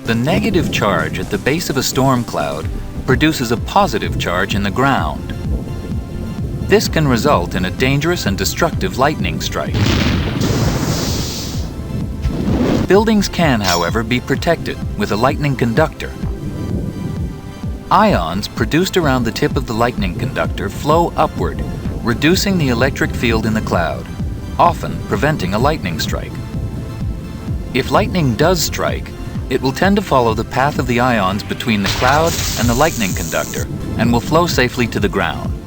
The negative charge at the base of a storm cloud produces a positive charge in the ground. This can result in a dangerous and destructive lightning strike. Buildings can, however, be protected with a lightning conductor. Ions produced around the tip of the lightning conductor flow upward, reducing the electric field in the cloud, often preventing a lightning strike. If lightning does strike, it will tend to follow the path of the ions between the cloud and the lightning conductor and will flow safely to the ground.